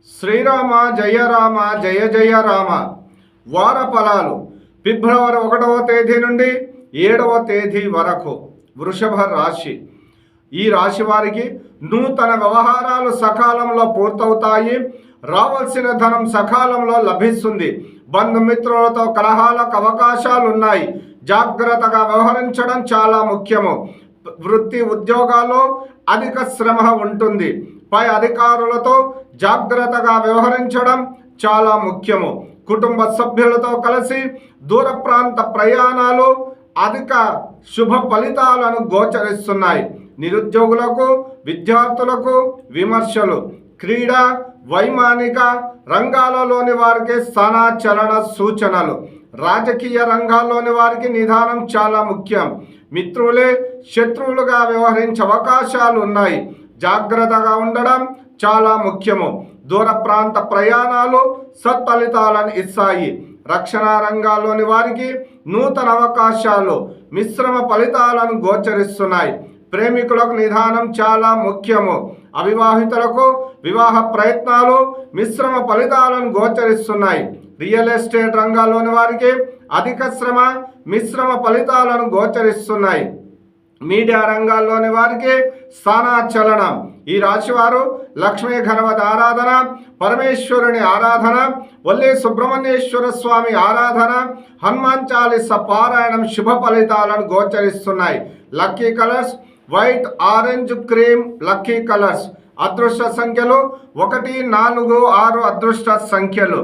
శ్రీరామ జయ రామ జయ జయ రామ. వార ఫలాలు ఫిబ్రవరి 1వ తేదీ నుండి 7వ తేదీ వరకు. వృషభ రాశి. ఈ రాశి వారికి నూతన వ్యవహారాలు సకాలంలో పూర్తవుతాయి. రావాల్సిన ధనం సకాలంలో లభిస్తుంది. బంధుమిత్రులతో కలహాలకు అవకాశాలు ఉన్నాయి. జాగ్రత్తగా వ్యవహరించడం చాలా ముఖ్యము. వృత్తి ఉద్యోగాల్లో అధిక శ్రమ ఉంటుంది. పై అధికారులతో జాగ్రత్తగా వ్యవహరించడం చాలా ముఖ్యము. కుటుంబ సభ్యులతో కలిసి దూర ప్రాంత ప్రయాణాలు అధిక శుభ ఫలితాలను గోచరిస్తున్నాయి. నిరుద్యోగులకు, విద్యార్థులకు విమర్శలు. క్రీడా, వైమానిక రంగాలలోని వారికి స్థానాచలన సూచనలు. రాజకీయ రంగాల్లోని వారికి నిదానం చాలా ముఖ్యం. మిత్రులే శత్రువులుగా వ్యవహరించే అవకాశాలు ఉన్నాయి. జాగ్రత్తగా ఉండడం చాలా ముఖ్యము. దూర ప్రాంత ప్రయాణాలు సత్ఫలితాలను ఇస్తాయి. రక్షణ రంగాల్లోని వారికి నూతన అవకాశాలు మిశ్రమ ఫలితాలను గోచరిస్తున్నాయి. ప్రేమికులకు నిదానం చాలా ముఖ్యము. అవివాహితులకు వివాహ ప్రయత్నాలు మిశ్రమ ఫలితాలను గోచరిస్తున్నాయి. రియల్ ఎస్టేట్ రంగాల్లోని వారికి అధిక శ్రమ మిశ్రమ ఫలితాలను గోచరిస్తున్నాయి. మీడియా రంగాల్లోని వారికి స్థానాచలనం. ఈ రాశివారు లక్ష్మీ గణపతి ఆరాధన, పరమేశ్వరుని ఆరాధన, వల్లి సుబ్రహ్మణ్యేశ్వర స్వామి ఆరాధన, హనుమాన్ చాలీస పారాయణం శుభ ఫలితాలను గోచరిస్తున్నాయి. Lucky colours white, orange, cream. Lucky colours. అదృష్ట సంఖ్యలు 1, 4, 6 అదృష్ట సంఖ్యలు.